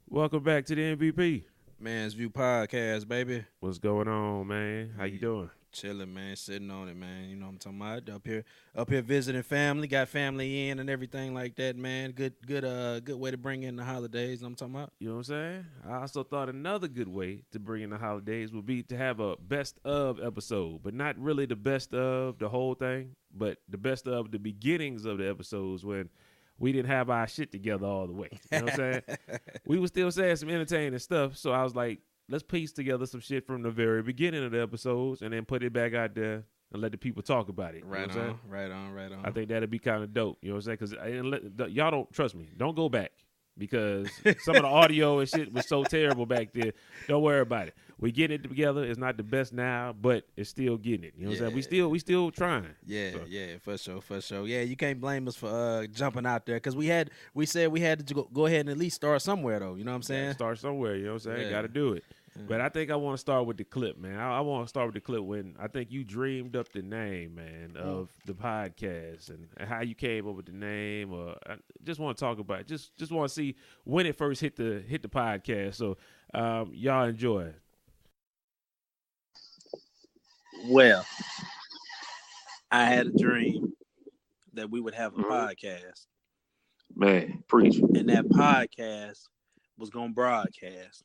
Welcome back to the MVP. Man's View Podcast, baby. What's going on, man? How you doing? Chilling, man. Sitting on it, man. You know what I'm talking about? Up here visiting family. Got family in and everything like that, man. Good way to bring in the holidays. You know what I'm talking about? You know what I'm saying? I also thought another good way to bring in the holidays would be to have a best of episode, but not really the best of the whole thing, but the best of the beginnings of the episodes when we didn't have our shit together all the way. You know what I'm saying? We were still saying some entertaining stuff, so I was like, let's piece together some shit from the very beginning of the episodes and then put it back out there and let the people talk about it. Right you know on, right on, right on. I think that'd be kind of dope. You know what I'm saying? Because y'all don't trust me. Don't go back because some of the audio and shit was so terrible back there. Don't worry about it. We getting it together. It's not the best now, but it's still getting it. You know what I'm saying? We still trying. Yeah, for sure. Yeah, you can't blame us for jumping out there because we said we had to go ahead and at least start somewhere though. You know what I'm saying? Start somewhere. You know what I'm saying? Yeah. Got to do it. But I think I want to start with the clip, man. I want to start with the clip when I think you dreamed up the name, man, of the podcast and how you came up with the name. Or I just want to talk about it. Just want to see when it first hit the podcast. So y'all enjoy it. Well, I had a dream that we would have a podcast, Man, preach. and that podcast was going to broadcast.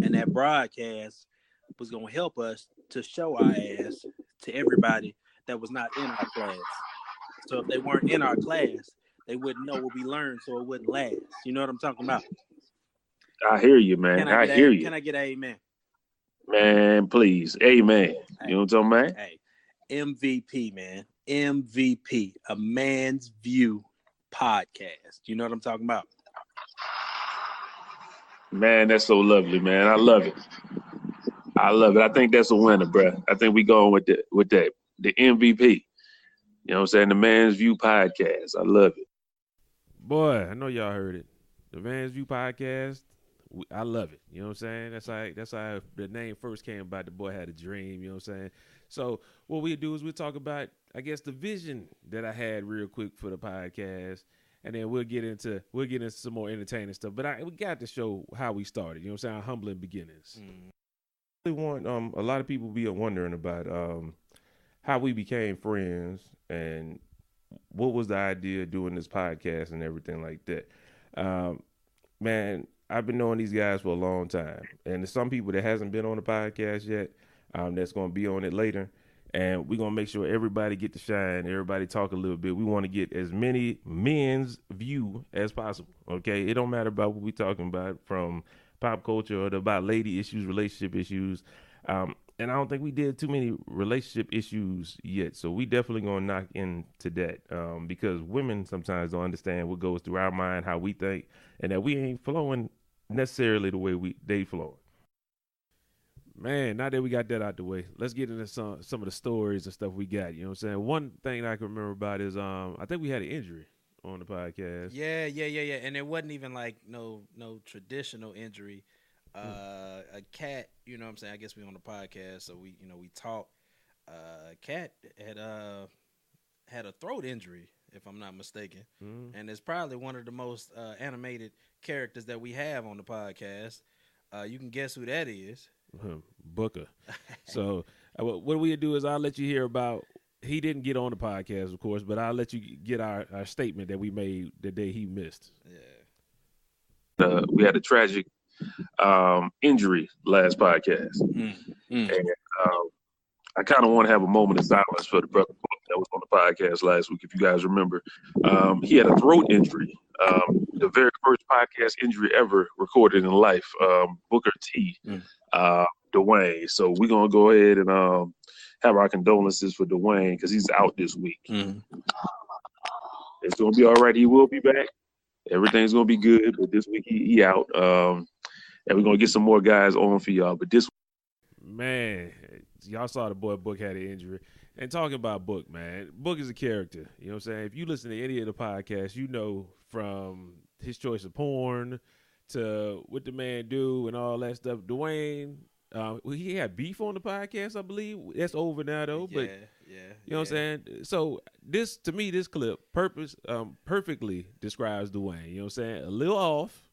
And that broadcast was going to help us to show our ass to everybody that was not in our class. So if they weren't in our class, they wouldn't know what we learned, so it wouldn't last. You know what I'm talking about? I hear you, man. I hear you. Can I get an amen? Man, please. Amen. You know what I'm talking about? Hey, MVP, man. MVP, a man's view podcast. You know what I'm talking about? Man, that's so lovely, man. I love it. I think that's a winner, bro. I think we going with that. The MVP. You know what I'm saying? The Man's View Podcast. I love it. Boy, I know y'all heard it. The Vans View podcast. I love it. You know what I'm saying? That's how the name first came about. The boy had a dream. You know what I'm saying? So what we do is we talk about, I guess, the vision that I had real quick for the podcast, and then we'll get into some more entertaining stuff. But we got to show how we started. You know what I'm saying? Our humbling beginnings. I really want a lot of people be wondering about how we became friends and what was the idea of doing this podcast and everything like that. Man, I've been knowing these guys for a long time, and there's some people that hasn't been on the podcast yet that's going to be on it later, and we're going to make sure everybody get to shine, everybody talk a little bit. We want to get as many men's view as possible, okay? It don't matter about what we talking about, from pop culture or about lady issues, relationship issues, and I don't think we did too many relationship issues yet, so we definitely going to knock into that because women sometimes don't understand what goes through our mind, how we think, and that we ain't flowing necessarily the way they flowing. Man, now that we got that out the way, let's get into some of the stories and stuff we got. You know what I'm saying? One thing I can remember about is I think we had an injury on the podcast. Yeah. And it wasn't even like no traditional injury. A cat, you know what I'm saying? I guess we on the podcast, so we talked. Cat had a throat injury, if I'm not mistaken, and it's probably one of the most animated characters that we have on the podcast. You can guess who that is. Booker. So what we do is I'll let you hear about. He didn't get on the podcast, of course, but I'll let you get our statement that we made the day he missed. Yeah. We had a tragic injury last podcast. And I kind of want to have a moment of silence for the brother that was on the podcast last week. If you guys remember, he had a throat injury, the very first podcast injury ever recorded in life. Booker T, Dwayne. So we're gonna go ahead and have our condolences for Dwayne because he's out this week. It's gonna be all right. He will be back. Everything's gonna be good, but this week he out. And we're gonna get some more guys on for y'all. But this, man, y'all saw the boy Book had an injury. And talking about Book, man, Book is a character. You know what I'm saying? If you listen to any of the podcasts, you know from his choice of porn to what the man do and all that stuff. Dwayne, he had beef on the podcast, I believe. That's over now though. But you know what I'm saying? So this, to me, this clip perfectly describes Dwayne. You know what I'm saying? A little off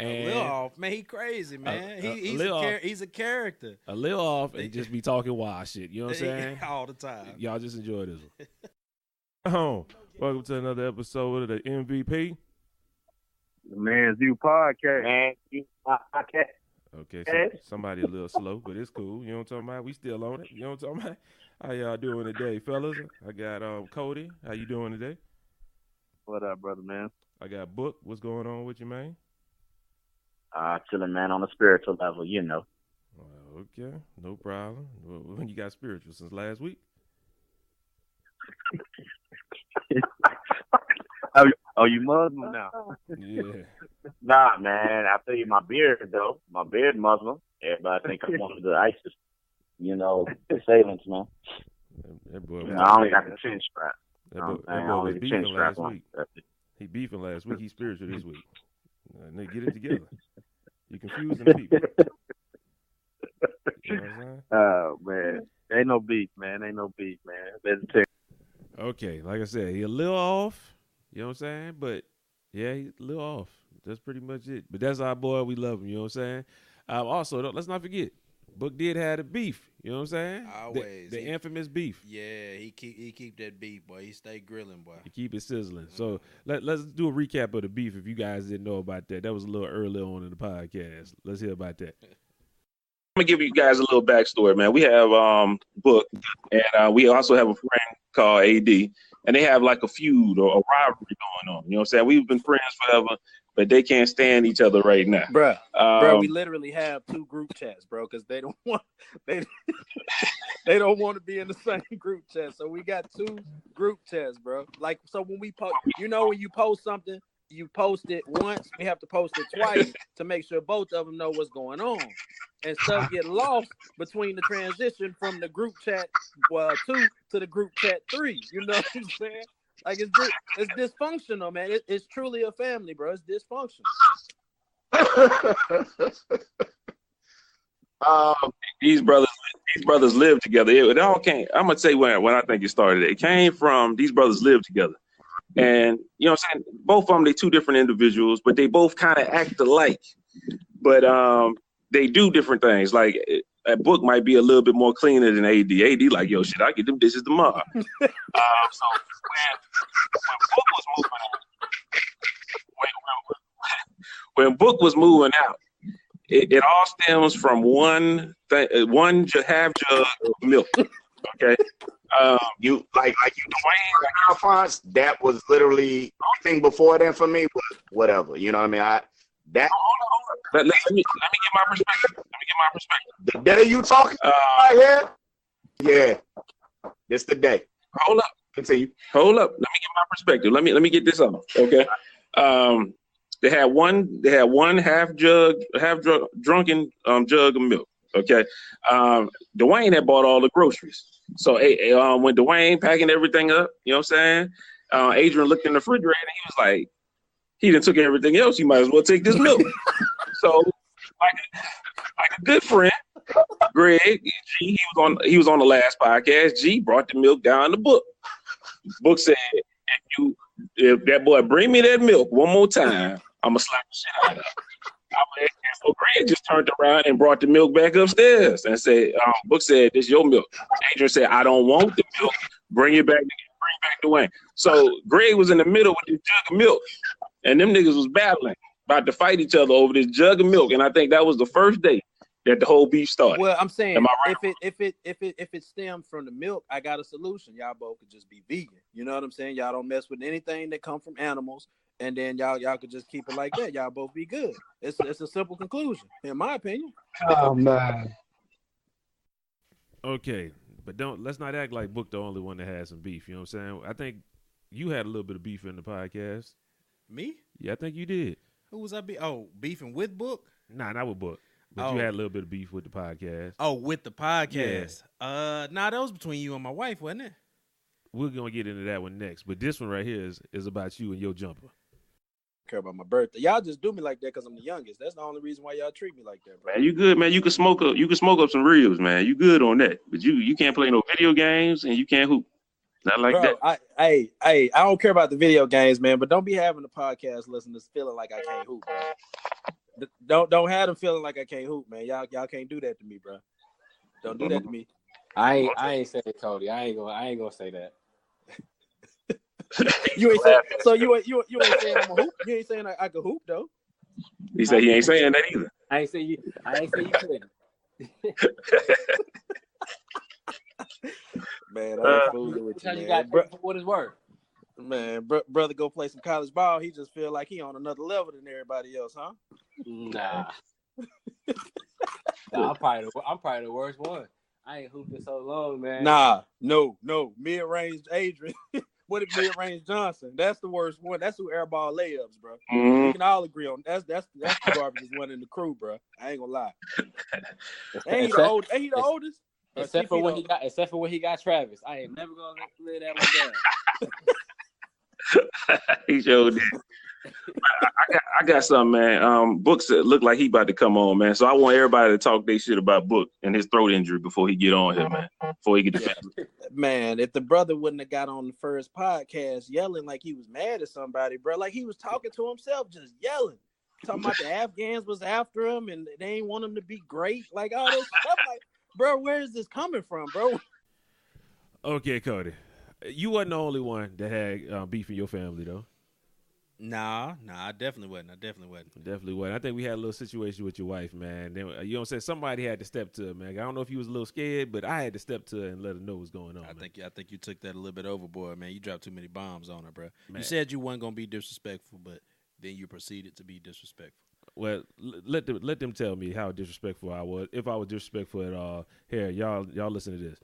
And a little off, man. He crazy, man. He's a character. A little off and just be talking wild shit. You know what I'm saying? All the time. Y'all just enjoy this one. Welcome to another episode of the MVP. The Man's View Podcast. Man's View Podcast. Okay, so somebody a little slow, but it's cool. You know what I'm talking about? We still on it. You know what I'm talking about? How y'all doing today, fellas? I got Cody. How you doing today? What up, brother, man? I got Book. What's going on with you, man? Chilling, man, on a spiritual level, you know. Okay, no problem. When you got spiritual since last week? Oh, you Muslim now? Yeah. Nah, man. I tell you, my beard though. My beard Muslim. Everybody think I'm one of the ISIS, assailants, man. That boy. I only got the chin strap. That boy was beefing last week. He beefing last week. He's spiritual this week. Nigga, get it together. You confusing people. You know what I'm saying? Oh man, ain't no beef, man. Okay, like I said, he a little off. You know what I'm saying? But yeah, he's a little off. That's pretty much it. But that's our boy. We love him. You know what I'm saying? Also, let's not forget, Book did have a beef. You know what I'm saying? Always. The infamous beef. Yeah, he keep that beef, boy. He stay grilling, boy. He keep it sizzling. So let's do a recap of the beef if you guys didn't know about that. That was a little early on in the podcast. Let's hear about that. I'm gonna give you guys a little backstory, man. We have Book, and we also have a friend called AD, and they have like a feud or a rivalry going on. You know what I'm saying? We've been friends forever, but they can't stand each other right now. Bro, we literally have two group chats, bro, because they don't want they don't want to be in the same group chat. So we got two group chats, bro. Like, so when we post, when you post something, you post it once, we have to post it twice to make sure both of them know what's going on. And stuff get lost between the transition from the group chat 2 to the group chat 3. You know what I'm saying? Like, it's dysfunctional, man. It's truly a family, bro. It's dysfunctional. These brothers live together. It all came. I'm gonna say when I think it started. It came from these brothers lived together, and you know what I'm saying. Both of them, they two different individuals, but they both kind of act alike. But they do different things. Like a Book might be a little bit more cleaner than AD. AD like, yo, shit, I get them dishes tomorrow. So when Book was moving out, it all stems from one thing, half jug of milk. Okay. You like you Dwayne Alphonse, that was literally everything before then for me was whatever. You know what I mean? Let me get my perspective. The day you talking right here, yeah, this the day. Hold up. Continue. Hold up. Let me get my perspective. Let me get this off. Okay. They had one half drunken jug of milk. Okay. Dwayne had bought all the groceries. So when Dwayne packing everything up, you know what I'm saying? Adrian looked in the refrigerator and he was like, he done took everything else. You might as well take this milk. So, like a good friend, Greg, G, he was on the last podcast. G brought the milk down the Book. Book said, if that boy bring me that milk one more time, I'm gonna slap the shit out of him. So Greg just turned around and brought the milk back upstairs and said, Book said, this is your milk. Adrian said, I don't want the milk. Bring back Dwayne. So Greg was in the middle with this jug of milk, and them niggas was battling, about to fight each other over this jug of milk. And I think that was the first day that the whole beef started. Well, I'm saying right? if it stems from the milk, I got a solution. Y'all both could just be vegan. You know what I'm saying? Y'all don't mess with anything that come from animals, and then y'all could just keep it like that. Y'all both be good. It's a simple conclusion, in my opinion. Oh man. Okay, but let's not act like Book the only one that had some beef. You know what I'm saying? I think you had a little bit of beef in the podcast. Me? Yeah, I think you did. Who was I beefing with Book? Nah, not with Book. But you had a little bit of beef with the podcast. Oh, with the podcast. Yeah. That was between you and my wife, wasn't it? We're gonna get into that one next. But this one right here is about you and your jumper. Care about my birthday. Y'all just do me like that because I'm the youngest. That's the only reason why y'all treat me like that, bro. Man, you good, man. You can smoke up some reels, man. You good on that. But you can't play no video games and you can't hoop. Not like bro, that. I don't care about the video games, man, but don't be having the podcast listeners feeling like I can't hoop, bro. Don't have them feeling like I can't hoop, man. Y'all can't do that to me, bro. Don't do that to me. I ain't saying Cody. I ain't gonna say that. You ain't saying so. You ain't saying I'm a hoop. You ain't saying I could hoop though. He said he ain't saying that either. I ain't say you couldn't. Man, I ain't fooling with you, You man. got for what it's worth. Man, brother, go play some college ball. He just feel like he on another level than everybody else, huh? Nah. I'm probably the worst one. I ain't hooped in so long, man. Nah, no. Mid-range Adrian. What if mid-range Johnson? That's the worst one. That's who airball layups, bro. We can all agree on that's the garbage one in the crew, bro. I ain't gonna lie. Ain't he the oldest? Except for when he got Travis. I ain't never gonna lay that one down. He showed it. I got something, man. Book look like he about to come on, man. So I want everybody to talk their shit about Book and his throat injury before he get on here, man. Before he get defended. Man, if the brother wouldn't have got on the first podcast yelling like he was mad at somebody, bro, like he was talking to himself, just yelling, talking about the Afghans was after him and they ain't want him to be great, like all this stuff. Like, bro, where is this coming from, bro? Okay, Cody, you wasn't the only one that had beef in your family, though. Nah, I definitely wasn't. Definitely wasn't. I think we had a little situation with your wife, man. Then, you know what I'm saying? Somebody had to step to her, man. I don't know if you was a little scared, but I had to step to her and let her know what's going on. I think you took that a little bit overboard, man. You dropped too many bombs on her, bro. Man. You said you weren't gonna be disrespectful, but then you proceeded to be disrespectful. Well, let them tell me how disrespectful I was, if I was disrespectful at all. Here, y'all listen to this.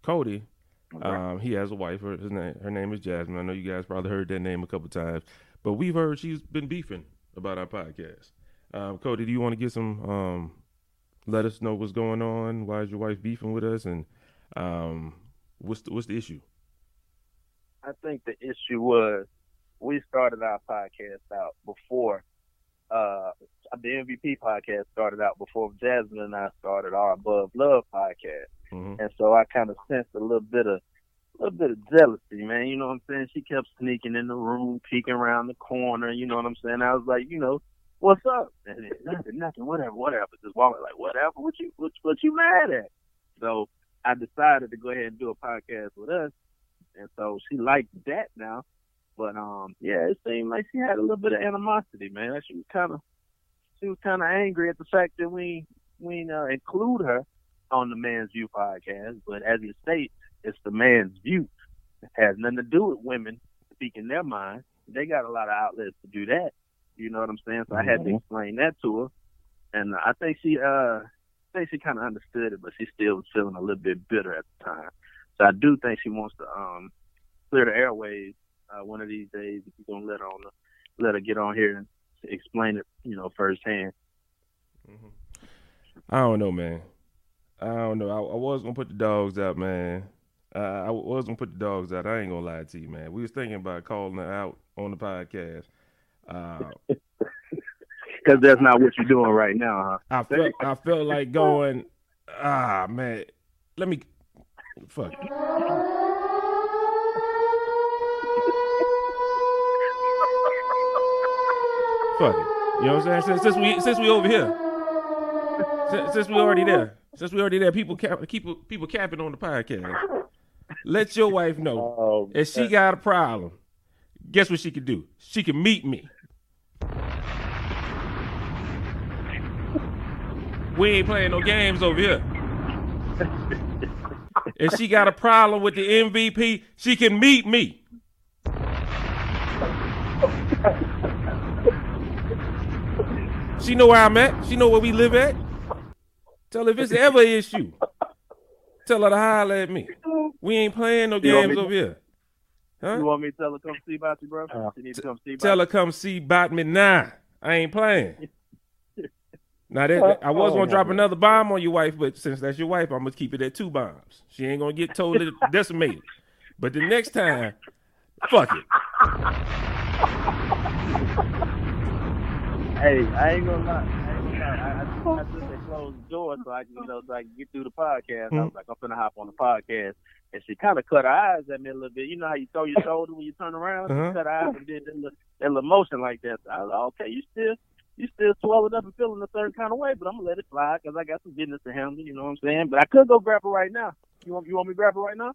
Cody, he has a wife. Her name is Jasmine. I know you guys probably heard that name a couple times, but we've heard she's been beefing about our podcast. Cody, do you want to get some? Let us know what's going on. Why is your wife beefing with us, and what's the issue? I think the issue was we started our podcast out before the MVP podcast started out before Jasmine and I started our Above Love podcast. Mm-hmm. And so I kind of sensed a little bit of jealousy, man. You know what I'm saying? She kept sneaking in the room, peeking around the corner. You know what I'm saying? I was like, what's up? And nothing, whatever. Just walking like, whatever. What you mad at? So I decided to go ahead and do a podcast with us. And so she liked that now. But it seemed like she had a little bit of animosity, man. She was kind of angry at the fact that we include her on the Man's View podcast. But as you state, it's the man's view. It has nothing to do with women speaking their mind. They got a lot of outlets to do that. You know what I'm saying? So I had to explain that to her, and I think she kind of understood it, but she still was feeling a little bit bitter at the time. So I do think she wants to clear the airways one of these days. If you're gonna let her get on here and explain it, firsthand. Mm-hmm. I don't know, man. I don't know. I was gonna put the dogs out, man. I was gonna put the dogs out. I ain't gonna lie to you, man. We was thinking about calling her out on the podcast. Because that's not what you're doing right now, huh? I felt like going, man. Let me fuck. Fuck it. You know what I'm saying? Since we over here, since we already there, people capping on the podcast. Let your wife know if she got a problem. Guess what she can do? She can meet me. We ain't playing no games over here. If she got a problem with the MVP, she can meet me. She know where I'm at. She know where we live at. Tell her if it's ever an issue. Tell her to holler at me. We ain't playing no games over here. Huh? You want me to tell her come see about you, bro? She need to come see about tell her come see about me now. I ain't playing. Now I was gonna drop another bomb on your wife, but since that's your wife, I'm gonna keep it at 2 bombs. She ain't gonna get totally decimated. But the next time, fuck it. Hey, I ain't gonna lie. I just closed the door so I can get through the podcast. I was like, I'm finna hop on the podcast. And she kind of cut her eyes at me a little bit. You know how you throw your shoulder when you turn around? She cut her eyes and did that little motion like that. So I was like, okay, you still You still swollen up and feeling a certain kind of way, but I'm gonna let it fly because I got some business to handle. You know what I'm saying? But I could go grab her right now. You want me to grab her right now?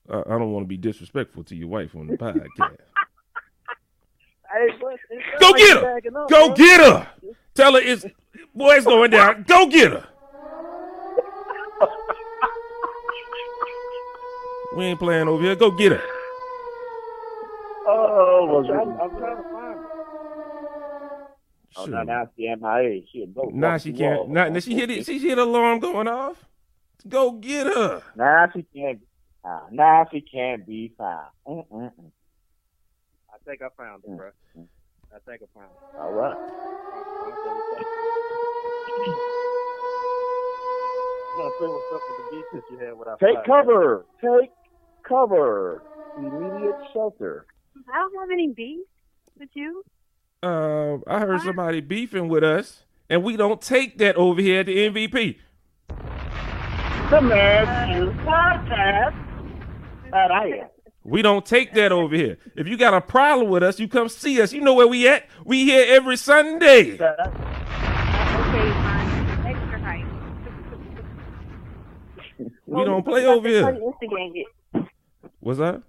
I don't want to be disrespectful to your wife on the podcast. Hey, but Go get her. Go get her. Tell her it's going down. Go get her. We ain't playing over here. Go get her. Oh, I'm trying to find her. Oh, Sure. now she MIA. She go. Now she can't. Now she hit it. She hit the alarm going off. Go get her. Now she can't. Now she can't be found. I think I found her, bro. I think I found her. All right. Take cover. Take cover. Immediate shelter. I don't have any beef with you. I heard somebody beefing with us, and we don't take that over here at the MVP. The Man Podcast. That I am. We don't take that over here. If you got a problem with us, you come see us. You know where we at. We here every Sunday. Okay, fine. Extra height. We don't play over here. Instigated. What's that?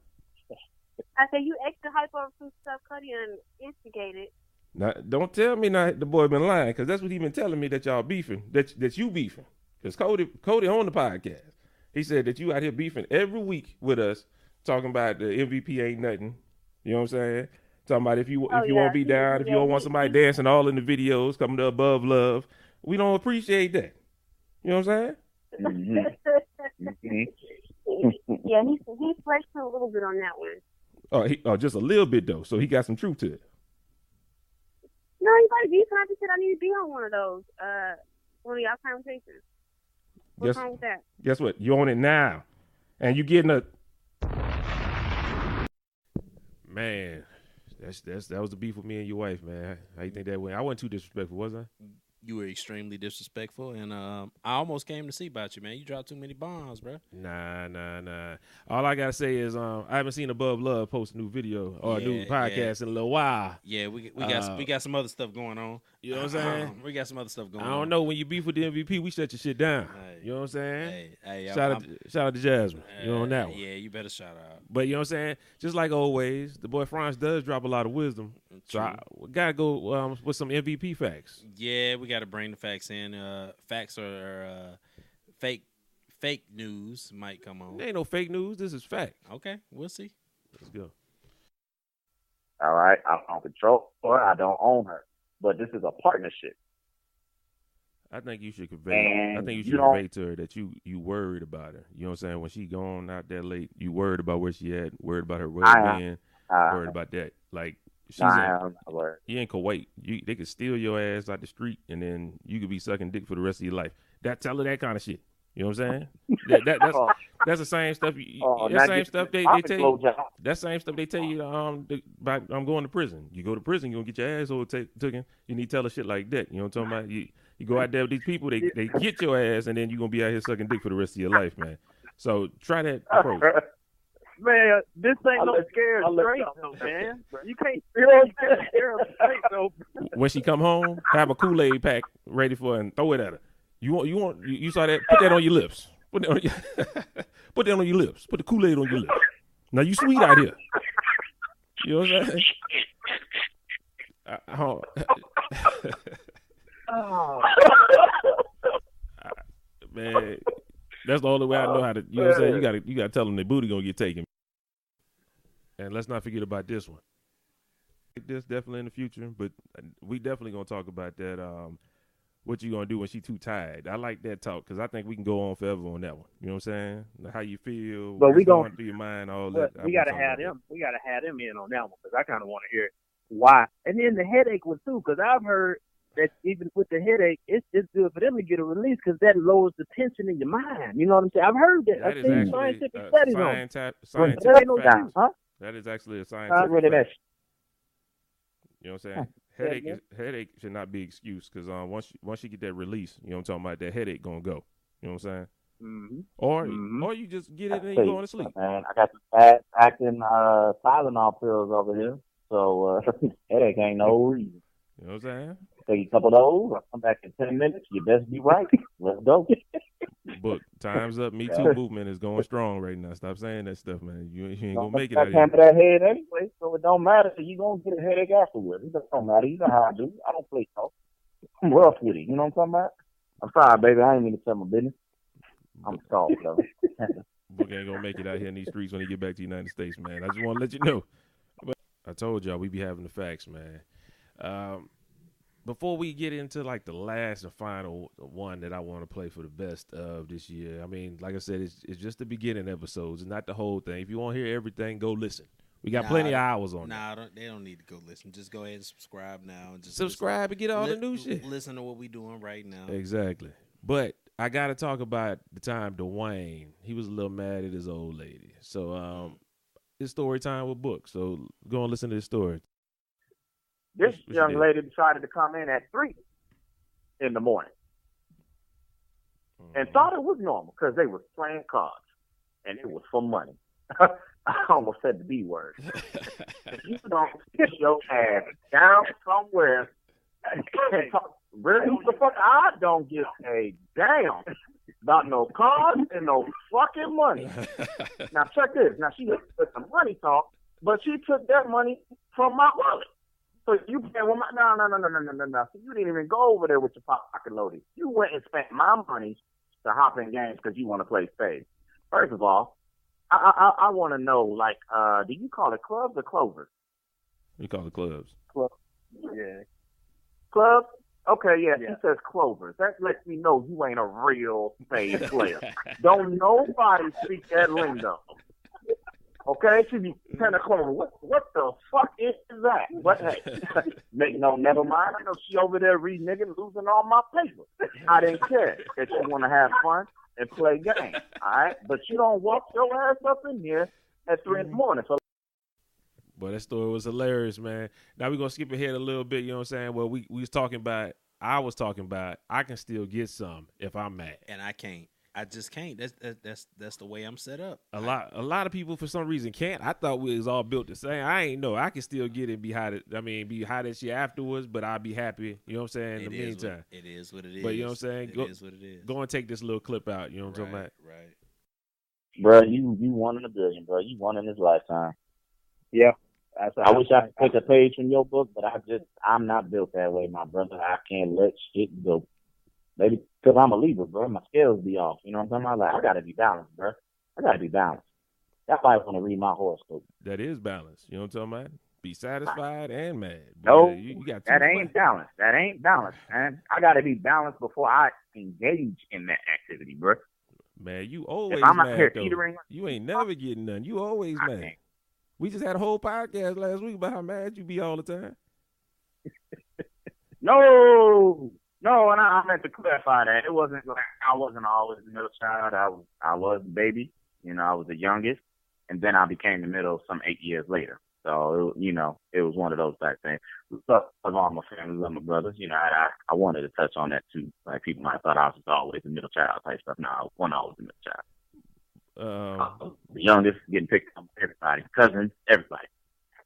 I said you extra hype over some stuff Cuddy instigated. Now, don't tell me now the boy been lying, because that's what he been telling me, that y'all beefing, that you beefing. Because Cody on the podcast, he said that you out here beefing every week with us, talking about the MVP ain't nothing. You know what I'm saying? Talking about if you want to be down, if you don't want somebody dancing all in the videos, coming to Above Love. We don't appreciate that. You know what I'm saying? Yeah, he flexed a little bit on that one. Oh, just a little bit though. So he got some truth to it. No, you got to be trying to said I need to be on one of those. One of y'all conversations. What's wrong with that? Guess what? You on it now, and you getting a man. That was the beef with me and your wife, man. How you think that went? I wasn't too disrespectful, was I? You were extremely disrespectful, and I almost came to see about you, man. You dropped too many bombs, bro. Nah. All I gotta say is I haven't seen Above Love post a new video or a new podcast in a little while. Yeah, we got some other stuff going on. You know what I'm saying? We got some other stuff going on. I don't know, when you beef with the MVP, we shut your shit down. Hey, you know what I'm saying? Hey, shout out to Jasmine. You know on that one. Yeah, you better shout out. But you know what I'm saying? Just like always, the boy Franz does drop a lot of wisdom. So I gotta go with some MVP facts. Yeah, we gotta bring the facts in. Facts or fake news might come on. There ain't no fake news. This is fact. Okay, we'll see. Let's go. All right, I don't control her. I don't own her, but this is a partnership. I think you should convey. And I think you should convey to her that you worried about her. You know what I'm saying? When she gone out that late, you worried about where she at, worried about her well-being, worried about that. Like she's you in Kuwait. They could steal your ass out the street, and then you could be sucking dick for the rest of your life. Tell her that kind of shit. You know what I'm saying? That's the same stuff. That same stuff they tell you. That same stuff they tell you. About I'm going to prison. You go to prison, you gonna get your asshole taken. You need to tell her shit like that. You know what I'm talking about? You go out there with these people, they get your ass, and then you gonna be out here sucking dick for the rest of your life, man. So try that approach. Man, this ain't no scared straight though, man. You can't scare her straight though. When she come home, have a Kool-Aid pack ready for her and throw it at her. You saw that? Put that on your lips. Put that on your lips. Put the Kool-Aid on your lips. Now you sweet out here. You know what I'm saying? Man, that's the only way I know how to. You know what I'm saying? You gotta tell them their booty gonna get taken. And let's not forget about this one. This definitely in the future, but we definitely gonna talk about that. What you gonna do when she too tired? I like that talk because I think we can go on forever on that one. You know what I'm saying? How you feel? But we going through your mind, all that. That. We gotta have them. We gotta have them in on that one because I kind of want to hear why. And then the headache one too, because I've heard that even with the headache, it's good for them to get a release because that lowers the tension in your mind. You know what I'm saying? I've heard that. I've seen scientific studies on it. Scientific fact. That is actually a scientific fact. You know what I'm saying? Headache should not be excuse because once you get that release, you know what I'm talking about, that headache gonna go. You know what I'm saying? Mm-hmm. Or you just get it and you going to sleep. Man, I got some fast acting Tylenol pills over here. So headache ain't no reason. You know what I'm saying? Take a couple of those. I'll come back in 10 minutes. You best be right. Let's go. Book, time's up. Me Too movement is going strong right now. Stop saying that stuff, man. You ain't gonna make it out Hammer here. that head anyway, so it don't matter. You gonna get a headache afterwards. It don't matter. You know how I do. I don't play tough. I'm rough with it. You know what I'm talking about? I'm sorry, baby. I ain't mean to tell my business. I'm soft, though. Book ain't gonna make it out here in these streets when he get back to the United States, man. I just want to let you know. But I told y'all we be having the facts, man. Before we get into like the last and final one that I want to play for the best of this year, I mean, like I said, it's just the beginning episodes, and not the whole thing. If you want to hear everything, go listen. We got plenty of hours on that. They don't need to go listen. Just go ahead and subscribe now. And just subscribe and get all the new shit. Listen to what we doing right now. Exactly. But I got to talk about the time Dwayne, he was a little mad at his old lady. So it's story time with Book. So go and listen to this story. This young lady decided to come in at 3 in the morning and thought it was normal because they was playing cards and it was for money. I almost said the B word. If you don't sit your ass down somewhere and talk, really, what the fuck? I don't give a damn about no cards and no fucking money. Now check this. Now she let the money talk, but she took that money from my wallet. So you pay with my no. So you didn't even go over there with your pocket loaded. You went and spent my money to hop in games because you want to play spades. First of all, I want to know, like, do you call it clubs or clovers? We call it clubs. Clubs. Yeah. Clubs? Okay, yeah. He says clovers. That lets me know you ain't a real spades player. Don't nobody speak that lingo. Okay, she be 10 clover. What the fuck is that? But hey, never mind. I know she over there reading niggas losing all my paper. I didn't care that you want to have fun and play games. All right, but you don't walk your ass up in here at 3 in the morning. So, boy, that story was hilarious, man. Now we're gonna skip ahead a little bit. You know what I'm saying? Well, we was talking about. I was talking about. I can still get some if I'm mad, and I can't. I just can't. That's the way I'm set up. A lot of people for some reason can't. I thought we was all built the same. I ain't know. I can still get it and be hot. Be hot as shit afterwards, but I'll be happy. You know what I'm saying? In the meantime, it is what it is. But you know what I'm saying? It is what it is. Go and take this little clip out. You know what I'm talking about? Right. Bro, you one in a billion, bro. You one in this lifetime. Yeah. I wish I could take a page from your book, but I'm not built that way, my brother. I can't let shit go. Maybe because I'm a Libra, bro. My scales be off. You know what I'm talking about? Like, I got to be balanced, bro. I got to be balanced. That's why I want to read my horoscope. That is balance. You know what I'm talking about? Be satisfied and mad. No, you got that ain't balance. That ain't balance, man. I got to be balanced before I engage in that activity, bro. Man, you always if I'm mad, out here though. teetering, you ain't never getting none. You always mad. Can't. We just had a whole podcast last week about how mad you be all the time. No, and I meant to clarify that. It wasn't like I wasn't always the middle child. I was the baby. You know, I was the youngest. And then I became the middle some 8 years later. So, it was one of those type things. Love all my family, love my brothers. I wanted to touch on that too. Like, people might have thought I was always the middle child type stuff. No, I wasn't always the middle child. The youngest, getting picked up by everybody. Cousins, everybody.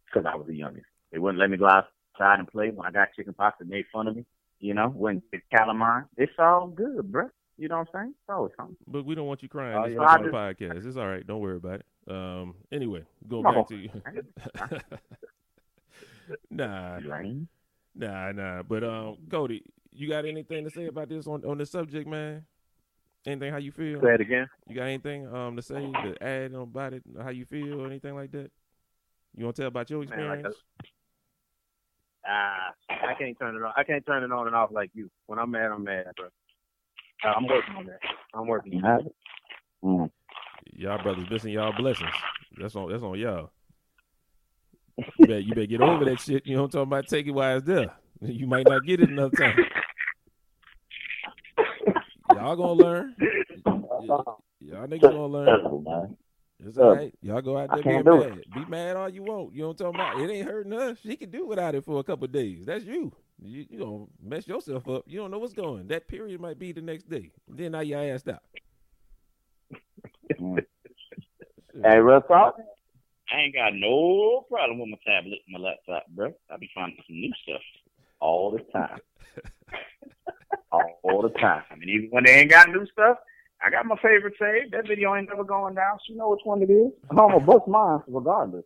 Because I was the youngest. They wouldn't let me go outside and play. When I got chicken pox, they made fun of me. When it's calamine, it's all good, bro. You know what I'm saying? It's always something. But we don't want you crying on the podcast. It's all right. Don't worry about it. Anyway, go back to you. Nah. But Cody, you got anything to say about this on this subject, man? Anything? How you feel? Say it again. You got anything to say to add about it? How you feel or anything like that? You want to tell about your experience? I can't turn it on. I can't turn it on and off like you. When I'm mad, bro. I'm working on that. I'm working on that. Y'all brothers missing y'all blessings. That's on y'all. You better get over that shit. You know what I'm talking about? Take it while it's there. You might not get it another time. Y'all gonna learn. Y'all niggas gonna learn. It's all right. Y'all go out there being mad. Be mad all you want. You know what I'm talking about? It ain't hurting us. She can do without it for a couple of days. That's you. You gonna mess yourself up. You don't know what's going. That period might be the next day. Then now your ass out. Hey, real talk. I ain't got no problem with my tablet and my laptop, bro. I be finding some new stuff all the time. All the time. And even when they ain't got new stuff, I got my favorite save. That video ain't never going down. She know which one it is. I'm gonna bust mine regardless.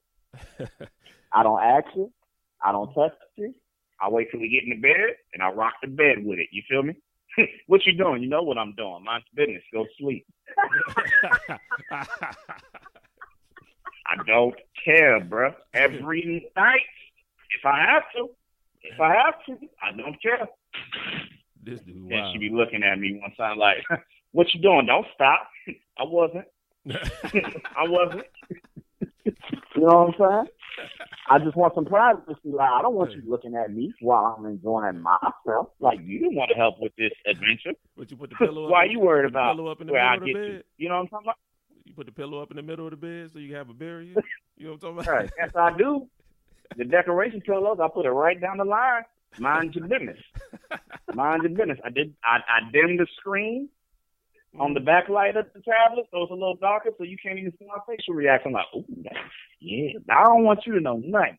I don't ask you. I don't touch you. I wait till we get in the bed and I rock the bed with it. You feel me? What you doing? You know what I'm doing. Mind's business. Go to sleep. I don't care, bro. Every night, if I have to, I don't care. This dude, And wow. she be looking at me one time like, what you doing? Don't stop. I wasn't. I wasn't. You know what I'm saying? I just want some privacy. Like, I don't want you looking at me while I'm enjoying myself. Like, you didn't want to help with this adventure. But you put the pillow up. Why you worried about pillow up in the where middle I of the get bed? to? You know what I'm talking about? You put the pillow up in the middle of the bed so you can have a barrier. You know what I'm talking about? Right. Yes, I do. The decoration pillows, I put it right down the line. Mind your business. Mind your business. I dimmed the screen on the backlight of the tablet, so it's a little darker, so you can't even see my facial reaction. I'm like, oh, yeah. I don't want you to know nothing.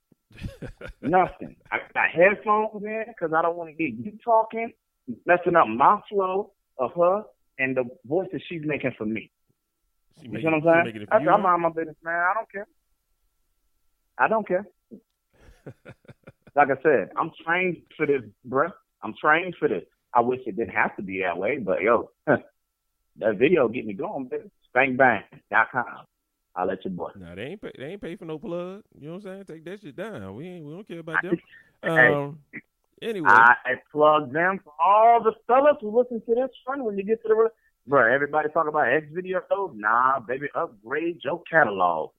Nothing. I got headphones in because I don't want to hear you talking, messing up my flow of her and the voices she's making for me. You see what I'm saying? I'm mind my business, man. I don't care. I don't care. Like I said, I'm trained for this, bruh. I'm trained for this. I wish it didn't have to be that way, but yo, that video get me going, baby. Spangbang.com. I'll let you boy. Nah, they ain't pay for no plug. You know what I'm saying? Take that shit down. We don't care about them. Anyway, I plug them for all the fellas who listen to this fun when you get to the bro. Everybody talk about X videos. Nah, baby, upgrade your catalog.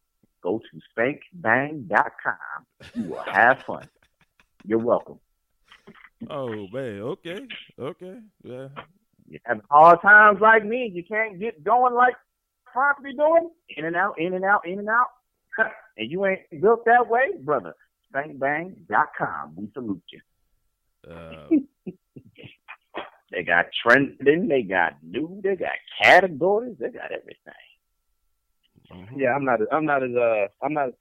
Go to spankbang.com. You will have fun. You're welcome. Oh man, okay. Yeah. You have hard times like me. You can't get going like Frank be doing. In and out. And you ain't built that way, brother. Spankbang.com. We salute you. They got trending. They got new. They got categories. They got everything. Mm-hmm. Yeah, I'm not as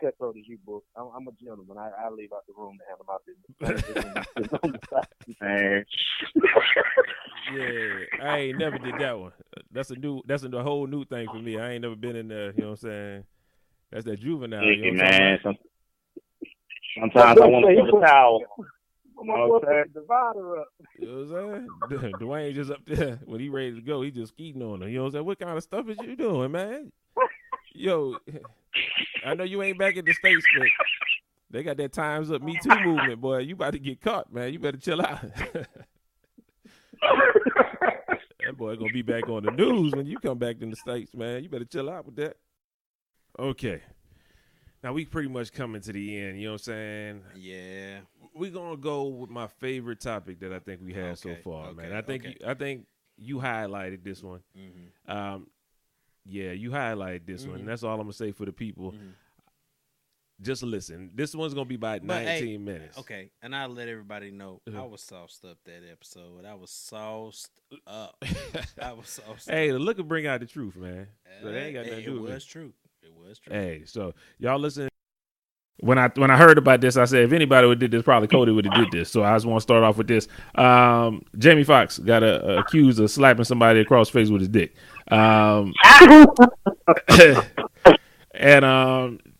cutthroat as you, boy. I'm a gentleman. I leave out the room to handle my business. Man. Yeah, I ain't never did that one. That's a whole new thing for me. I ain't never been in there. You know what I'm saying? That's that juvenile. You know what I'm man. Sometimes I want to put a towel. I'm gonna put the divider up. You know what I'm saying? Dwayne just up there when he ready to go. He just skeeting on her. You know what I'm saying? What kind of stuff is you doing, man? Yo, I know you ain't back in the States, but they got that Time's Up Me Too movement, boy. You about to get caught, man. You better chill out. That boy gonna be back on the news when you come back in the States, man. You better chill out with that. Okay. Now we pretty much coming to the end, you know what I'm saying? Yeah. We're gonna go with my favorite topic that I think we had so far, man. I think you highlighted this one. Mm-hmm. Yeah, you highlighted this one. That's all I'm gonna say for the people. Mm-hmm. Just listen. This one's gonna be about 19 minutes. Okay, and I'll let everybody know I was sauced up that episode. I was sauced up. Hey, the look will bring out the truth, man. So they ain't got nothing to do with it. It was true. Hey, so y'all listen. When I heard about this, I said if anybody would did this, probably Cody would have did this. So I just want to start off with this. Jamie Foxx got accused of slapping somebody across the face with his dick. And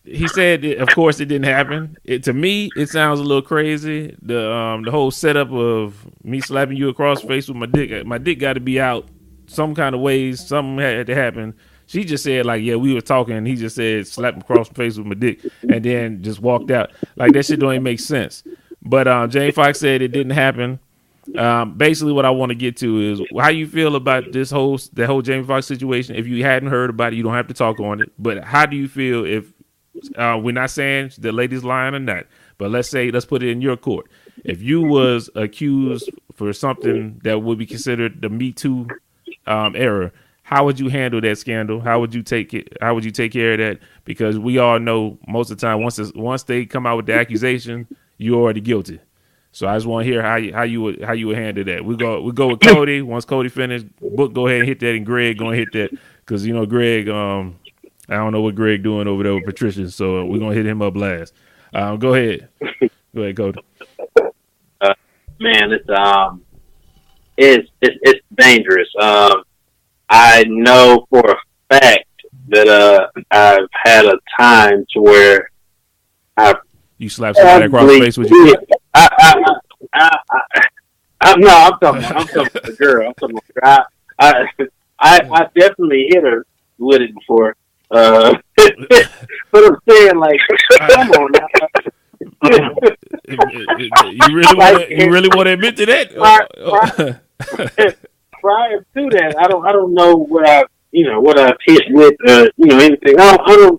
he said, of course, it didn't happen. To me, it sounds a little crazy. The whole setup of me slapping you across the face with my dick. My dick got to be out some kind of ways. Something had to happen. She just said, like, yeah, we were talking, and he just said, slap him across the face with my dick, and then just walked out. Like, that shit don't even make sense. But Jamie Foxx said it didn't happen. Basically, what I want to get to is how you feel about the whole Jamie Foxx situation. If you hadn't heard about it, you don't have to talk on it. But how do you feel if we're not saying the lady's lying or not, but let's put it in your court. If you was accused for something that would be considered the Me Too era, how would you handle that scandal? How would you take it? How would you take care of that? Because we all know most of the time, once they come out with the accusation, you're already guilty. So I just want to hear how you would handle that. We go with Cody. Once Cody finished, Book go ahead and hit that, and Greg go and hit that because Greg I don't know what Greg doing over there with Patricia, so we're gonna hit him up last. Go ahead. Go ahead, Cody. Man, it's dangerous. I know for a fact that I've had a time to where you slap somebody across the face with your foot. No, I'm talking about the girl. I'm talking about I definitely hit her with it before. But I'm saying, like, come on now. You really want to admit to that? Prior to that, I don't know what I've hit with, anything. I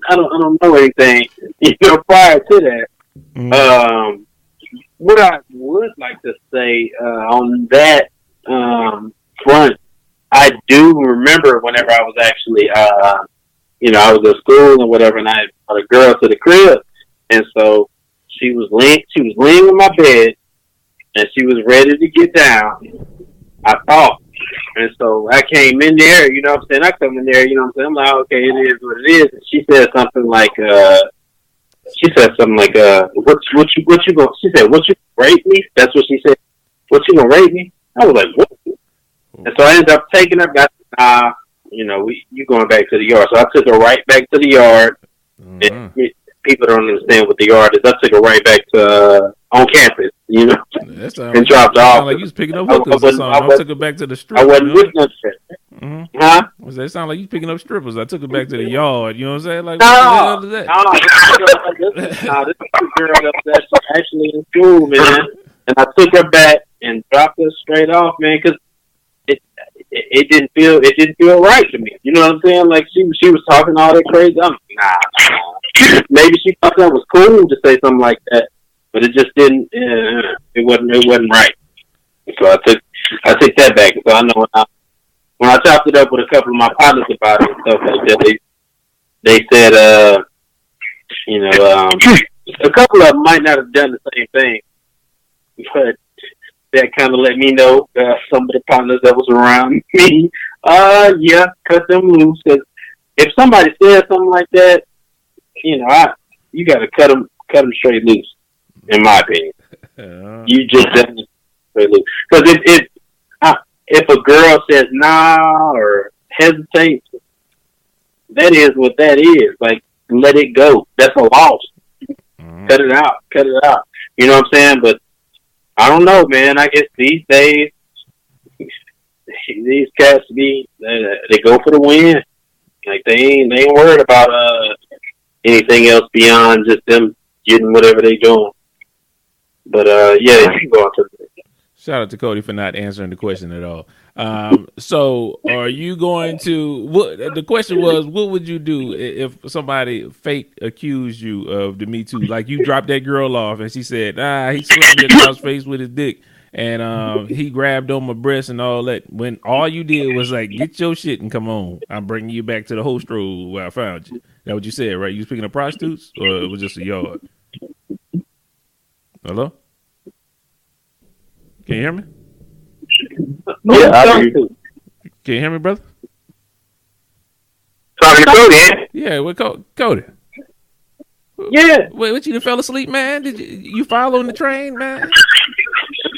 don't know anything, prior to that. Mm. What I would like to say on that front, I do remember whenever I was actually, I was at school and whatever, and I brought a girl to the crib, and so she was laying on my bed, and she was ready to get down. I thought, and so I came in there. You know what I'm saying? I come in there. You know what I'm saying? I'm like, okay, it is what it is. And she said something like, what you gonna? She said, what you rape me? That's what she said. What you gonna rape me? I was like, what? And so I ended up taking her back. You going back to the yard. So I took her right back to the yard. Mm-hmm. People don't understand what the yard is. I took her right back to on campus, and dropped her off. Sound like you was picking up hookers or something. I took her back to the strip. I wasn't with nothing. Mm-hmm. Huh? It sound like you picking up strippers. I took her back to the yard. You know what I'm saying? Like, no, what the hell is that? This is a girl that's actually in school, man. And I took her back and dropped her straight off, man, because it didn't feel right to me. You know what I'm saying? Like she was talking all that crazy. I'm like, nah. Maybe she thought that was cool to say something like that, but it just didn't. It wasn't right. So I took that back. So I know when I chopped it up with a couple of my partners about it and stuff like that, they said, a couple of them might not have done the same thing, but that kind of let me know some of the partners that was around me. Yeah, cut them loose. Cause if somebody says something like that, you got to cut them straight loose. In my opinion, you just definitely straight loose. Because if a girl says nah or hesitates, that is what that is. Like, let it go. That's a loss. Mm-hmm. Cut it out. You know what I'm saying? But I don't know, man. I guess these days, these cats they go for the win. Like they ain't worried about anything else beyond just them getting whatever they doing. But yeah, you can go on to the Shout out to Cody for not answering the question at all. So are you going to, the question was, what would you do if somebody fake accused you of the Me Too? Like you dropped that girl off and she said, he slapped me across the face with his dick and he grabbed on my breast and all that. When all you did was like, get your shit and come on. I'm bringing you back to the host room where I found you. That's what you said, right? You was picking up prostitutes or it was just a yard? Hello? Can you hear me? Yeah, I hear you. Can you hear me, brother? Talking to Cody. Yeah, what Cody? Yeah. Wait, what, you done fell asleep, man? Did you following the train, man?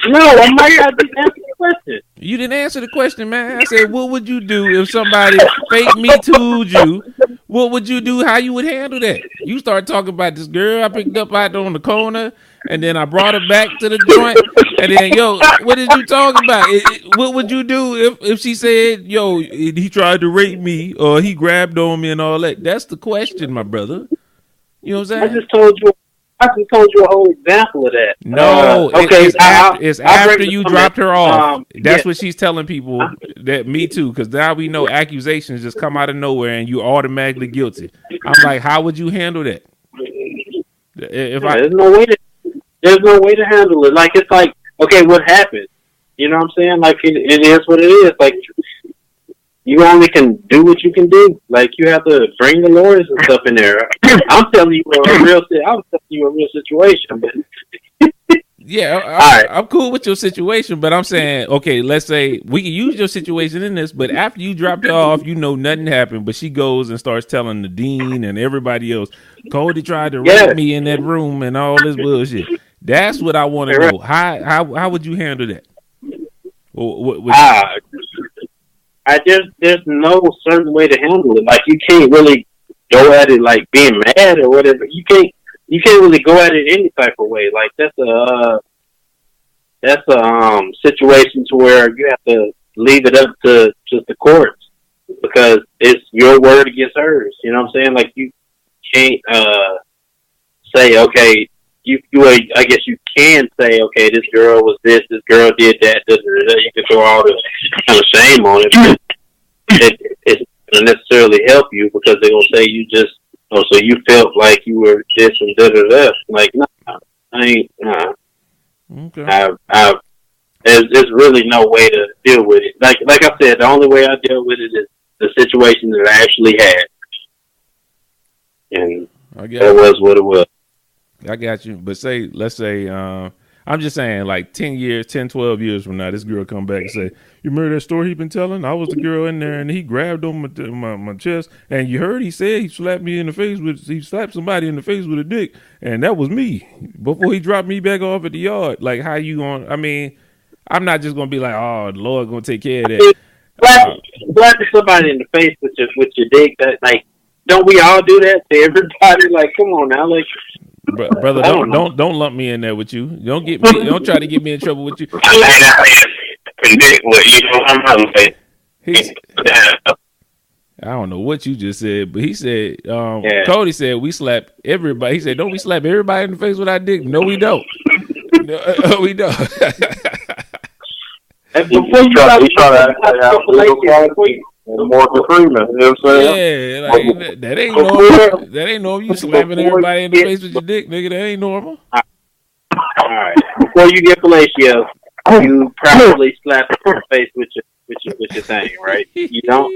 No, I might have to answer the question. You didn't answer the question, man. I said, what would you do if somebody fake Me Too'd you? What would you do? How you would handle that? You start talking about this girl I picked up out on the corner, and then I brought her back to the joint, and then, yo, what did you talk about? What would you do if she said, yo, he tried to rape me, or he grabbed on me and all that? That's the question, my brother. You know what I'm saying? I just told you a whole example of that. No, okay. It's after you dropped her off. That's what she's telling people. That Me Too, because now we know accusations just come out of nowhere and you automatically guilty. I'm like, how would you handle that? There's no way to handle it. Like, it's like, okay, what happened? You know what I'm saying? Like, it is what it is. Like, you only can do what you can do. Like, you have to bring the lawyers and stuff in there. I'm telling you a real situation. But Yeah, I'm cool with your situation, but I'm saying, okay, let's say we can use your situation in this, but after you dropped her off, nothing happened, but she goes and starts telling the dean and everybody else, Cody tried to rape me in that room and all this bullshit. That's what I want to know. How would you handle that? There's no certain way to handle it. Like you can't really go at it like being mad or whatever. You can't really go at it any type of way. Like that's a situation to where you have to leave it up to just the courts because it's your word against hers. You know what I'm saying? Like you can't say okay. I guess you can say, okay, this girl was this girl did that. You can throw all this kind of shame on it, but it doesn't necessarily help you because they're gonna say you just, so you felt like you were this and da. Like, no, I ain't. Okay. There's really no way to deal with it. Like I said, the only way I deal with it is the situation that I actually had, and that was what it was. I got you. But let's say, I'm just saying like 10, 12 years from now, this girl come back and say, you remember that story he been telling? I was the girl in there and he grabbed on my chest and you heard he said he slapped somebody in the face with a dick and that was me before he dropped me back off at the yard. Like how you going, I mean, I'm not just going to be like, oh, the Lord going to take care of that. Slapping somebody in the face with your dick, that, like, don't we all do that to everybody? Like, come on now, like, brother, don't lump me in there with you. Don't try to get me in trouble with you. I don't know what you just said, but he said, Cody said we slap everybody. He said, don't we slap everybody in the face with our dick? No, we don't. No, we don't. And before you try to Morgan Freeman, you know what I'm saying? Yeah, like, that ain't normal. That ain't normal. You slapping everybody in the face with your dick, nigga. That ain't normal. All right. Before you get fellatio, you probably slap her face with your thing, right? You don't?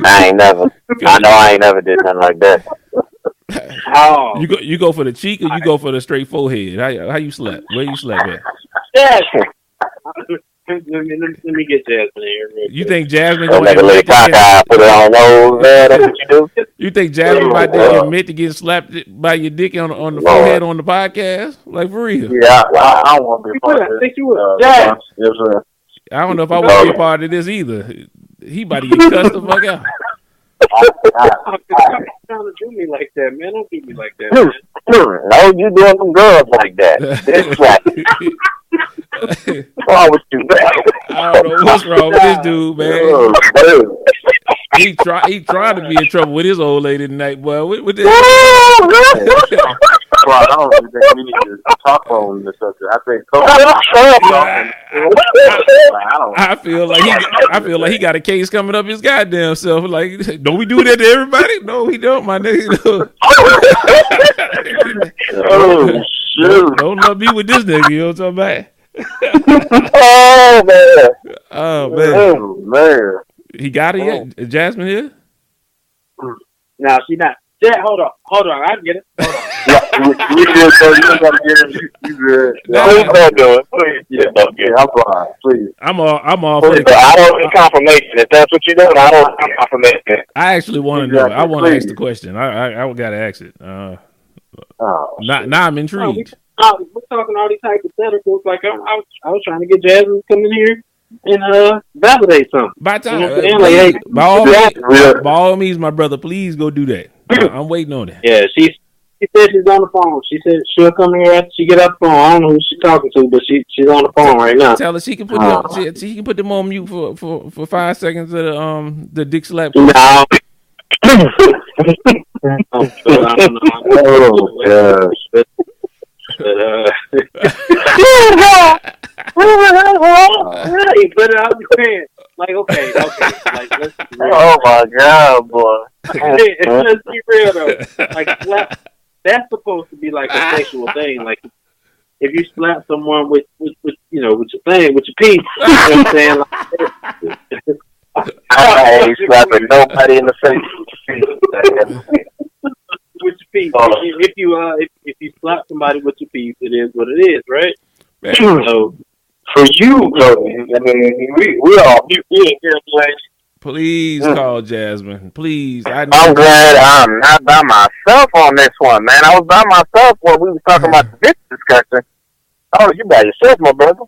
I ain't never did nothing like that. Oh. You go for the cheek or you go for the straight forehead? How you slap? Where you slap at? Yeah. Let me get Jasmine here. You think Jasmine gonna admit to put it on nose? That's what you do. You think Jasmine about to admit to getting slapped by your dick on the forehead on the podcast? Like for real? Yeah, I don't want to be a part of this. I think you would. Yeah. I don't know if I want to be a part of this either. He about to get cussed the fuck out. Don't trying to do me like that, man. Don't do me like that, man. No, you doing some girls like that. This what's wrong with you, man? I don't know what's wrong with this dude, man. He trying to be in trouble with his old lady tonight, boy. What this? Well, I don't really think we need to talk on this subject. I think I feel like he got a case coming up his goddamn self. Like, don't we do that to everybody? No, we don't, my nigga. Oh shoot! Don't love me with this nigga. You know what I'm talking about? Oh man! Oh man! He got it yet? Is Jasmine here? No, she not. Yeah, hold on. I get it. Hold on. You good, so you gotta get it. You good. Please don't do it. Please. Yeah, don't get it. I'm fine. Please. I'm all for it. I don't need confirmation. If that's what you're doing, I don't need confirmation. I actually want to know. I want to ask the question. I gotta ask it. Now I'm intrigued. We're talking all these hypotheticals. Like I was trying to get Jasmine to come in here and validate something. By time, hey, by all means, my brother, please go do that. I'm waiting on it. Yeah, she said she's on the phone. She said she'll come here after she get off the phone. I don't know who she's talking to, but she's on the phone right now. Tell her she can put she can put them on mute for 5 seconds of the dick slap. No. I don't know. Oh gosh. But I'm saying, like, okay, like, let's be real. Oh my god, boy! Let's be real though. Like, that's supposed to be like a sexual thing. Like, if you slap someone with your thing, with your piece, you know what I'm saying? Like, I ain't slapping nobody in the face. With your feet. If you slap somebody with your piece, it is what it is, right? So for you, Cody, I mean, we all we in here, like. Please call Jasmine. Please. I'm glad I'm not by myself on this one, man. I was by myself when we was talking about this discussion. Oh, you by yourself, my brother.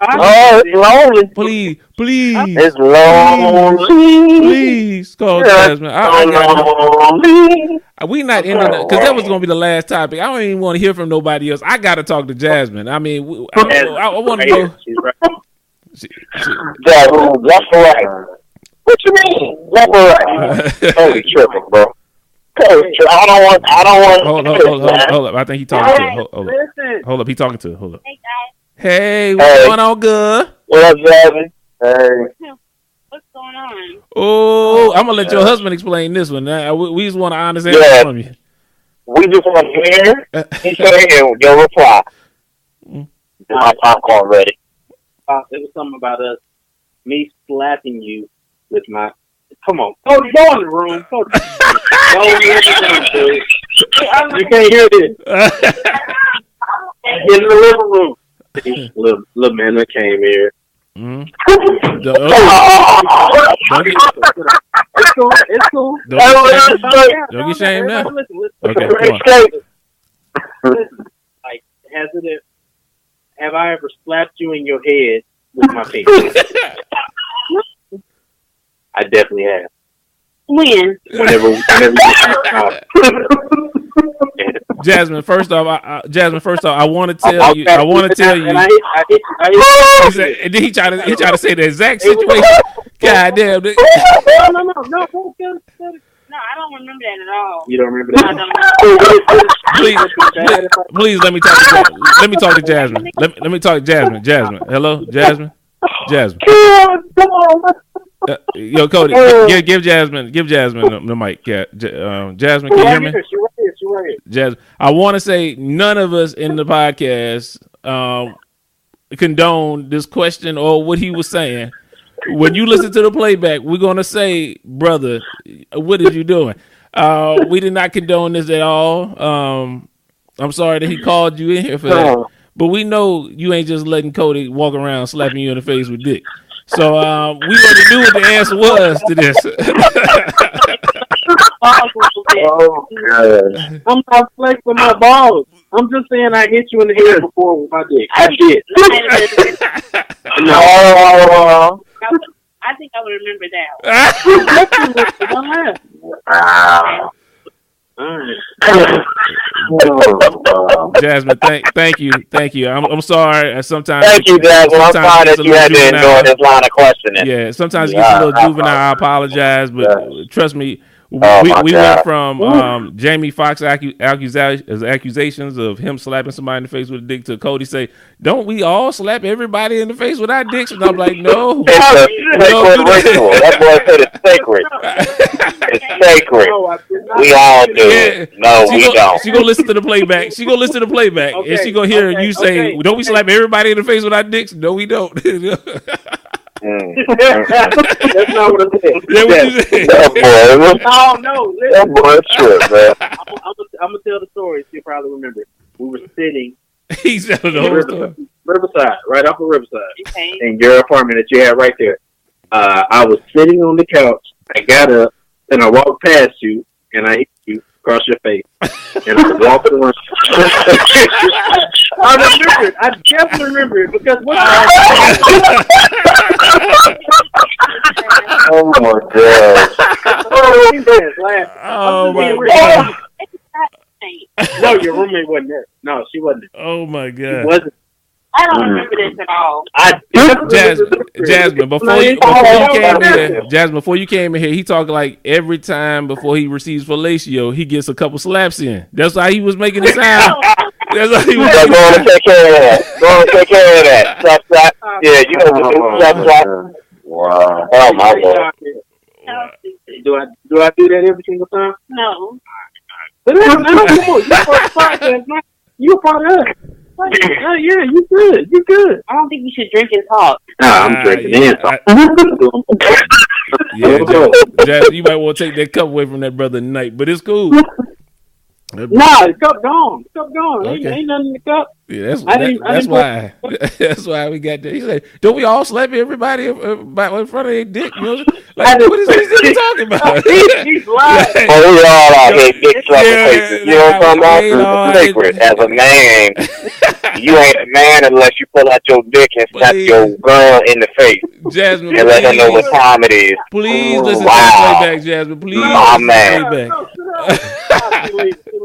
Oh, it's lonely. Please. It's lonely. Please call Jasmine. We not ending that because that was gonna be the last topic. I don't even want to hear from nobody else. I gotta talk to Jasmine. I mean, I want to know. Jasmine, left or right? What you mean? Left or right? Holy tripping, bro. I don't want. Hold up. I think he talking to her. Hold up. He talking to her. Hold up. Hey, guys. Hey, what's going on, good? What up, Jasmine? Hey. What's going on? Oh, I'm gonna let your husband explain this one. We just want to honest answer from you. We just want to hear. He said, "Your reply." My popcorn ready. It was something about me slapping you with my. Come on, go in the room. Go you can't hear this. Get in the living room. Little man that came here. Mm-hmm. It's cool. Don't get shamed now. Listen. Okay, like, have I ever slapped you in your head with my penis? I definitely have. When? Whenever you Jasmine, first off, I want to tell you. And And then he tried to say the exact situation. God damn. No, I don't remember that at all. You don't remember that? Please let me talk to Jasmine. Let me talk to Jasmine. Jasmine. Hello, Jasmine. Yo, Cody, give Jasmine the mic. Yeah, Jasmine, can you hear me? She right here. Jasmine, I want to say none of us in the podcast condone this question or what he was saying. When you listen to the playback, we're gonna say, brother, what are you doing? We did not condone this at all. I'm sorry that he called you in here for that, but we know you ain't just letting Cody walk around slapping you in the face with dick. So we already knew what the answer was to this. Oh, God. I'm not flexing my balls. I'm just saying I hit you in the head before with my dick. I did. No. I think I would remember that. Wow. Jasmine, thank you. I'm sorry. Sometimes thank you, Jasmine. I'm sorry that you had to endure this line of questioning. Yeah, sometimes it gets a little juvenile. I apologize, but trust me, we went from Jamie Foxx accusations of him slapping somebody in the face with a dick to Cody say, "Don't we all slap everybody in the face with our dicks?" And I'm like, "No, it's a sacred ritual." That boy said it's sacred. It's sacred. We all do it. No, we don't. She gonna listen to the playback. And she gonna hear you say, "Don't we slap everybody in the face with our dicks?" No, we don't. That's not what I said. That what you said. No. That boy trip, man. I'm gonna tell the story. You probably remember. We were sitting. He's telling the whole story. Riverside, right off of Riverside, in your apartment that you had right there. I was sitting on the couch. I got up and I walked past you and I hit you across your face. And I walked around. I remember it. I definitely remember it because what? Oh my God! Oh my God! No, your roommate wasn't there. No, she wasn't there. Oh my God! She wasn't. I don't remember this at all. Jasmine, before you came in here, he talked like every time before he receives fellatio, he gets a couple slaps in. That's how he was making it sound. That's how he was. Go and take care of that. Slap, slap. Yeah, you know what to do. Slap, slap. Wow. Oh my God. Do I do that every single time? No. But no, come on. You're part of it. Yeah, you good. You good. I don't think you should drink and talk. Nah, I'm drinking and talking. Yeah, Jazz, you might want to take that cup away from that brother tonight, but it's cool. Nah, the cup gone. The cup gone. Okay. Ain't nothing in the cup. Yeah, I that's didn't why that's why we got that. He's like, don't we all slap everybody in front of their dick? You know, like what is this nigga talking about? He's lying. Like, Oh, we all out here dick slapping faces. You know what I'm talking about? we ain't all It's sacred. As a man, you ain't a man unless you pull out your dick and slap your girl in the face Jasmine, and let her know what time it is. please listen to the Wow. playback, Jasmine. Please My listen man. to the playback.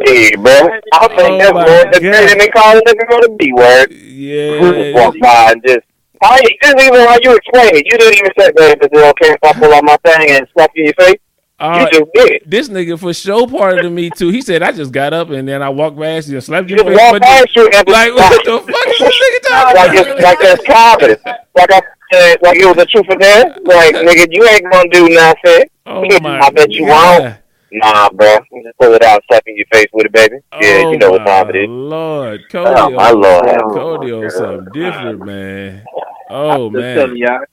Hey, bro. I think that's my word. The God. thing they call it nigga go to B word. Yeah. Walk by and just even while you explain it, you didn't even say, babe, is it okay if I pull out my thing and slap you in your face? You just did. This nigga for sure part of the Me Too. He said, I just got up and then I walked past you and slapped you You in the just face. walk past you and Like, what the fuck is this nigga talking about? like that's confidence. Like I said, like it was a truth or dare. Like, nigga, you ain't gonna do nothing. Oh my I bet you God. won't. Nah, bro. Just pull it out and slap in your face with it, baby. Yeah, Oh you know what time my it is. Lord. Oh, my Lord. Cody on something different, man. Oh, I'm man. just telling y'all,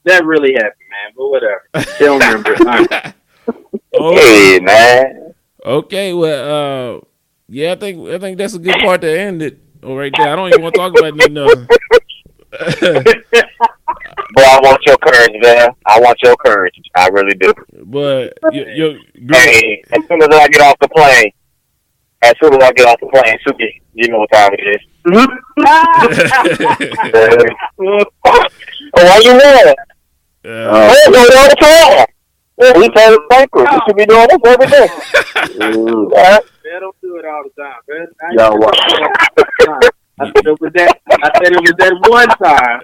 that really happened, man. But whatever. They don't remember it. Hey, man. Okay, well, yeah, I think that's a good part to end it. Right there. I don't even want to talk about nothing else. Boy, I want your courage, man. I want your courage. I really do. But hey, as soon as I get off the plane, Suki, you know what time it is. Why you mad? We do it all the time. Yeah, we tell the paper. We should be doing this every day. They don't do it all the time, man. I said it was that one time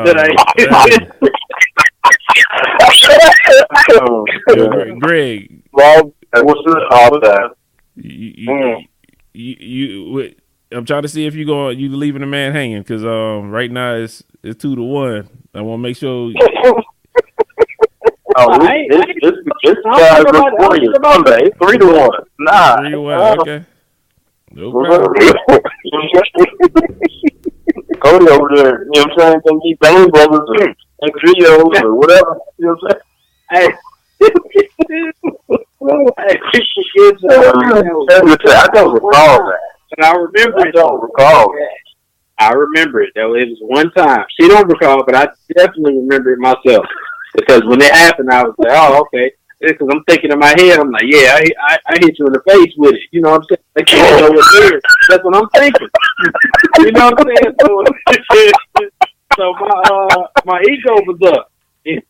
that I. Greg. Well, what's all that? I'm trying to see if you leaving the man hanging because right now it's 2-1. I want to make sure. This guy's recording Sunday, 3-1. Nah. 3-1, okay. No problem. Cody over there, you know what I'm saying? Can be Bang Brothers and Trios or whatever. You know what I'm saying? I don't recall that. And I remember it. I don't recall that. I remember it, though. It was one time. She don't recall, but I definitely remember it myself. Because when it happened, I was like, oh, okay. Because I'm thinking in my head, I'm like, yeah, I hit you in the face with it. You know what I'm saying? I can't know what it is. That's what I'm thinking. You know what I'm saying? So my ego was up. It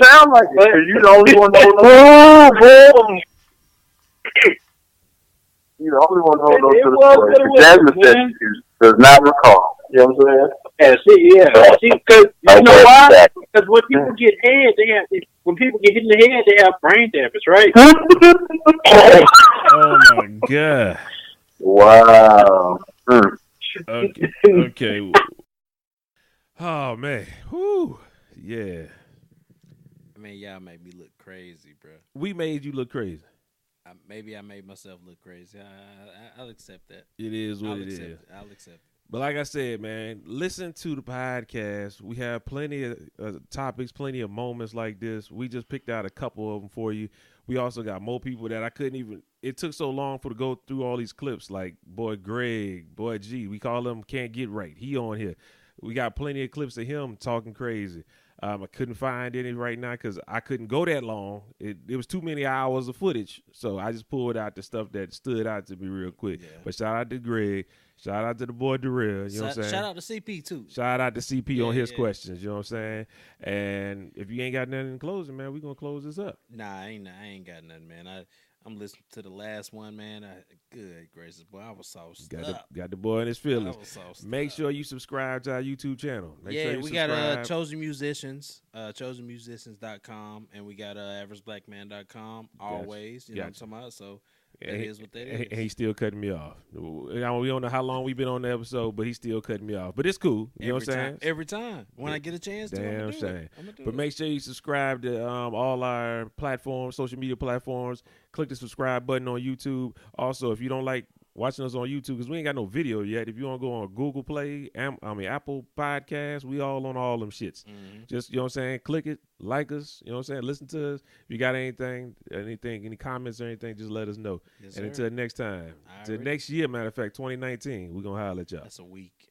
sounds like it. Because you're the only one that knows. You're the only one who knows to the story. Jasmine said she does not recall. You know what I'm saying? Because you know why? Because when people get head, when people get hit in the head, they have brain damage, right? Oh my God! Wow. Okay. Oh man. Whew. Yeah. I mean, y'all made me look crazy, bro. We made you look crazy. Maybe I made myself look crazy. I'll accept that. It is what it is. I'll accept it. But like I said, man, listen to the podcast. We have plenty of topics, plenty of moments like this. We just picked out a couple of them for you. We also got more people that I couldn't even. It took so long to go through all these clips. Like boy Greg, boy G. We call him Can't Get Right. He on here. We got plenty of clips of him talking crazy. I couldn't find any right now because I couldn't go that long. It was too many hours of footage. So I just pulled out the stuff that stood out to me real quick. Yeah. But shout out to Greg. Shout out to the boy Darrell. You know what I'm saying? Shout out to CP too. Shout out to CP on his questions. You know what I'm saying? And if you ain't got nothing in closing, man, we're going to close this up. Nah, I ain't got nothing, man. I'm listening to the last one, man. Good gracious, boy, I was sauced up. Got the boy in his feelings. Make up. sure you subscribe to our YouTube channel. We got Chosen Musicians, chosenmusicians.com, and we got averageblackman.com. Always, you know what I'm talking about. So that is what that is. And he's still cutting me off. We don't know how long we've been on the episode, but he's still cutting me off. But it's cool. You know what I'm saying? Every time when I get a chance to, I'm gonna do it. But make sure you subscribe to all our platforms, social media platforms. Click the subscribe button on YouTube. Also, if you don't like watching us on YouTube, because we ain't got no video yet. If you want to go on Google Play, Apple Podcasts, we all on all them shits. Mhm. Just, you know what I'm saying, click it, like us, you know what I'm saying, listen to us. If you got anything, any comments or anything, just let us know. Yes, And sir. until next time, until Alright. next year, matter of fact, 2019, we're going to holler at y'all. That's a week.